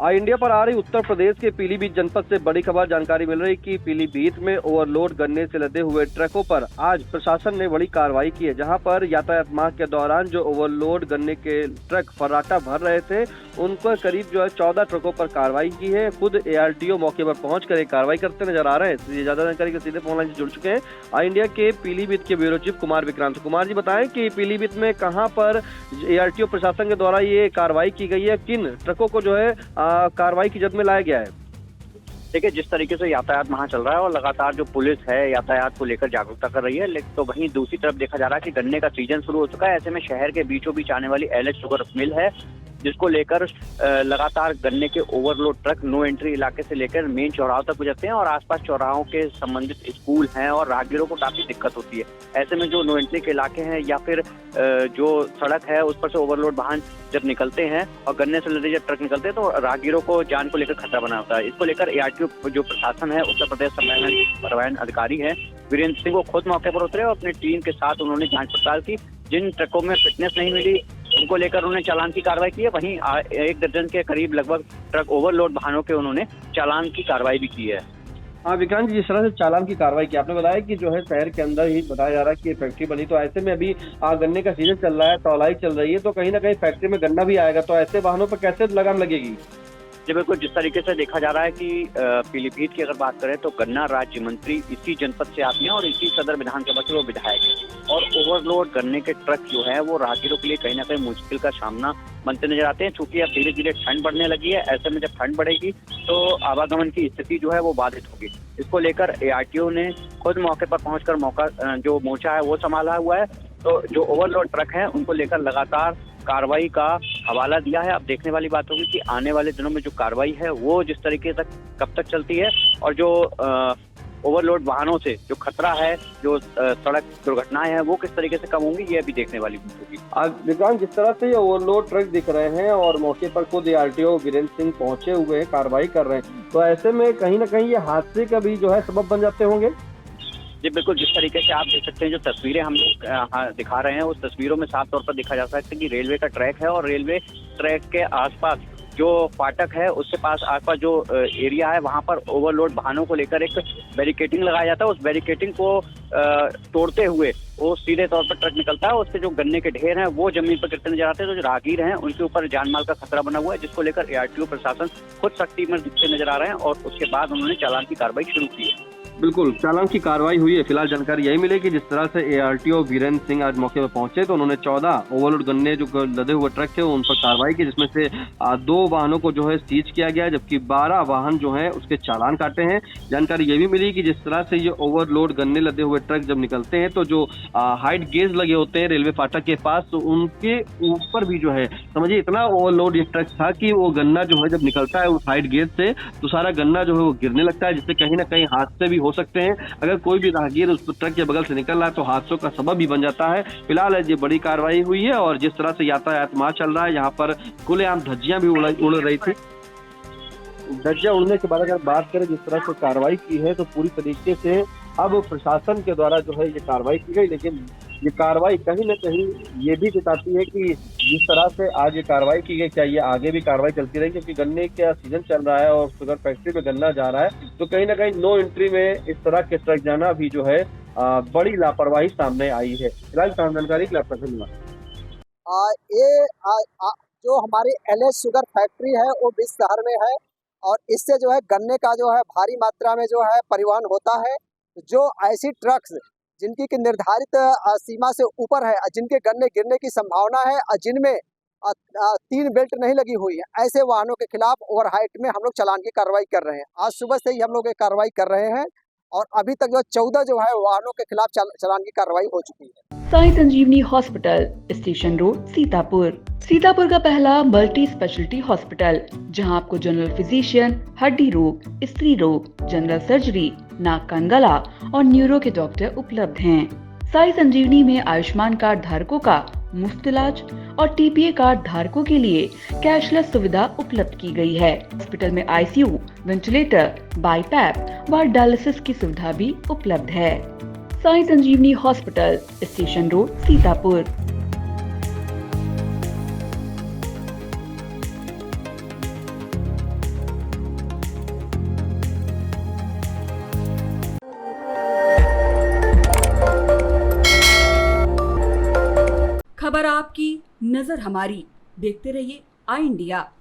India पर आ रही उत्तर प्रदेश के पीलीभीत जनपद से बड़ी खबर जानकारी मिल रही कि पीलीभीत में ओवरलोड गन्ने से लदे हुए ट्रकों पर आज प्रशासन ने बड़ी कार्रवाई की है, जहां पर यातायात माह के दौरान जो ओवरलोड गन्ने के ट्रक फर्राटा भर रहे थे उनको करीब 14 ट्रकों पर कार्रवाई की है। खुद ARTO मौके पर पहुंचकर एक कार्रवाई करते नजर आ रहे हैं। ज्यादा जानकारी के सीधे फोन लाइन से जुड़ चुके हैं आई इंडिया के पीलीभीत के ब्यूरो चीफ कुमार विक्रांत। कुमार जी बताएं कि पीलीभीत में कहां पर ARTO प्रशासन के द्वारा ये कार्रवाई की गई है, किन ट्रकों को जो है कार्रवाई की जद में लाया गया है। देखिए, जिस तरीके से यातायात वहाँ चल रहा है और लगातार जो पुलिस है यातायात को लेकर जागरूकता कर रही है, लेकिन तो वहीं दूसरी तरफ देखा जा रहा है कि गन्ने का सीजन शुरू हो चुका है। ऐसे में शहर के बीचों बीच आने वाली LH शुगर मिल है, जिसको लेकर लगातार गन्ने के ओवरलोड ट्रक नो एंट्री इलाके से लेकर मेन चौराहों तक गुजरते हैं और आसपास चौराहों के संबंधित स्कूल हैं और राहगीरों को काफी दिक्कत होती है। ऐसे में जो नो एंट्री के इलाके हैं या फिर जो सड़क है उस पर से ओवरलोड वाहन जब निकलते हैं और गन्ने से लदे जब ट्रक निकलते हैं तो राहगीरों को जान को लेकर खतरा बना होता है। इसको लेकर ARTO जो प्रशासन है, उत्तर प्रदेश परिवहन अधिकारी है वीरेंद्र सिंह, वो खुद मौके पर उतरे और अपनी टीम के साथ उन्होंने जांच पड़ताल की। जिन ट्रकों में फिटनेस नहीं मिली उनको लेकर उन्होंने चालान की कार्रवाई की है। वहीं 1 दर्जन के करीब लगभग ट्रक ओवरलोड वाहनों के उन्होंने चालान की कार्रवाई भी की है। हाँ विक्रांत जी, जिस तरह से चालान की कार्रवाई की आपने बताया कि जो है शहर के अंदर ही बताया जा रहा है कि ये फैक्ट्री बनी, तो ऐसे में अभी गन्ने का सीजन चल रहा है, तौलाई चल रही है, तो कहीं ना कहीं फैक्ट्री में गन्ना भी आएगा, तो ऐसे वाहनों पर कैसे लगाम लगेगी। जी बिल्कुल, जिस तरीके से देखा जा रहा है कि पीलीभीत की अगर बात करें तो गन्ना राज्य मंत्री इसी जनपद से आती हैं और इसी सदर विधानसभा के वो विधायक हैं और ओवरलोड गन्ने के ट्रक जो है वो राहगीरों के लिए कहीं ना कहीं मुश्किल का सामना बनते नजर आते हैं। चूंकि अब धीरे धीरे ठंड बढ़ने लगी है, ऐसे में जब ठंड बढ़ेगी तो आवागमन की स्थिति जो है वो बाधित होगी। इसको लेकर ARTO ने खुद मौके पर पहुंचकर जो मोर्चा है वो संभाला हुआ है। तो जो ओवरलोड ट्रक हैं उनको लेकर लगातार कार्रवाई का हवाला दिया है। अब देखने वाली बात होगी कि आने वाले दिनों में जो कार्रवाई है वो जिस तरीके तक कब तक चलती है और जो ओवरलोड वाहनों से जो खतरा है, जो सड़क दुर्घटनाएं हैं वो किस तरीके से कम होंगी, ये अभी देखने वाली बात होगी। विक्रांत, जिस तरह से ये ओवरलोड ट्रक दिख रहे हैं और मौके पर खुद ARTO वीरेंद्र सिंह पहुंचे हुए हैं, कार्रवाई कर रहे हैं, तो ऐसे में कहीं ना कहीं ये हादसे का भी जो है सबब बन जाते होंगे। जी बिल्कुल, जिस तरीके से आप देख सकते हैं जो तस्वीरें हम लोग दिखा रहे हैं उस तस्वीरों में साफ तौर पर देखा जा सकता है कि रेलवे का ट्रैक है और रेलवे ट्रैक के आसपास जो फाटक है उसके पास आसपास जो एरिया है वहां पर ओवरलोड वाहनों को लेकर एक बैरिकेटिंग लगाया जाता है। उस बैरिकेटिंग को तोड़ते हुए वो सीधे तौर पर ट्रक निकलता है, उससे जो गन्ने के ढेर हैं वो जमीन पर गिरते नजर आते हैं। तो जो राहगीर हैं उनके ऊपर जान माल का खतरा बना हुआ है, जिसको लेकर ARTO प्रशासन खुद सख्ती में दिखते नजर आ रहे हैं और उसके बाद उन्होंने चालान की कार्रवाई शुरू की है। बिल्कुल, चालान की कार्रवाई हुई है। फिलहाल जानकारी यही मिली कि जिस तरह से ARTO वीरेंद्र सिंह आज मौके पर पहुंचे तो उन्होंने 14 ओवरलोड गन्ने जो लदे हुए ट्रक थे उन पर कार्रवाई की, जिसमें से 2 वाहनों को जो है सीज किया गया, जबकि 12 वाहन जो है उसके चालान काटे हैं। जानकारी ये भी मिली कि जिस तरह से ये ओवरलोड गन्ने लदे हुए ट्रक जब निकलते हैं तो जो हाइट गेज लगे होते हैं रेलवे फाटक के पास, तो उनके ऊपर भी जो है समझिए इतना ओवरलोड ये ट्रक था कि वो गन्ना जो है जब निकलता है उस हाइट गेज से तो सारा गन्ना जो है वो गिरने लगता है, जिससे कहीं ना कहीं हादसे भी हो सकते हैं। अगर कोई भी राहगीर उस ट्रक के बगल से निकल रहा है तो हादसों का सबब भी बन जाता है। फिलहाल ये बड़ी कार्रवाई हुई है और जिस तरह से यातायात माह चल रहा है, यहाँ पर खुलेआम धज्जियां भी उड़ रही थी। धज्जियां उड़ने के बाद अगर बात करें जिस तरह से कार्रवाई की है तो पूरी तरीके से अब प्रशासन के द्वारा जो है ये कार्रवाई की गई, लेकिन ये कार्रवाई कहीं न कहीं ये भी बताती है कि जिस तरह से आज ये कार्रवाई की गई, क्या ये आगे भी कार्रवाई चलती रहेगी, क्योंकि गन्ने का सीजन चल रहा है और शुगर फैक्ट्री में गन्ना जा रहा है, तो कहीं ना कहीं नो एंट्री में इस तरह के ट्रक जाना भी जो है बड़ी लापरवाही सामने आई है। फिलहाल जानकारी के लिए आपका धन्यवाद। जो हमारी LH शुगर फैक्ट्री है वो बीच शहर में है और इससे जो है गन्ने का जो है भारी मात्रा में जो है परिवहन होता है। जो ऐसी ट्रक्स जिनकी की निर्धारित सीमा से ऊपर है, जिनके गन्ने गिरने की संभावना है और जिनमें 3 बेल्ट नहीं लगी हुई है, ऐसे वाहनों के खिलाफ ओवर हाइट में हम लोग चालान की कार्रवाई कर रहे हैं। आज सुबह से ही हम लोग ये कार्रवाई कर रहे हैं और अभी तक जो 14 जो है वाहनों के खिलाफ चालान की कार्रवाई हो चुकी है। Sai Sanjeevani hospital, station road, Sitapur. Sitapur का पहला मल्टी स्पेशलिटी हॉस्पिटल, जहां आपको जनरल फिजिशियन, हड्डी रोग, स्त्री रोग, जनरल सर्जरी, नाक कान गला और न्यूरो के डॉक्टर उपलब्ध हैं। साई संजीवनी में आयुष्मान कार्ड धारकों का मुफ्त इलाज और TPA कार्ड धारकों के लिए कैशलेस सुविधा उपलब्ध की गई है। हॉस्पिटल में ICU, वेंटिलेटर, बाईपैप व डायलिसिस की सुविधा भी उपलब्ध है। Sai Sanjeevani hospital, station road, Sitapur. खबर आपकी, नजर हमारी। देखते रहिए आई इंडिया।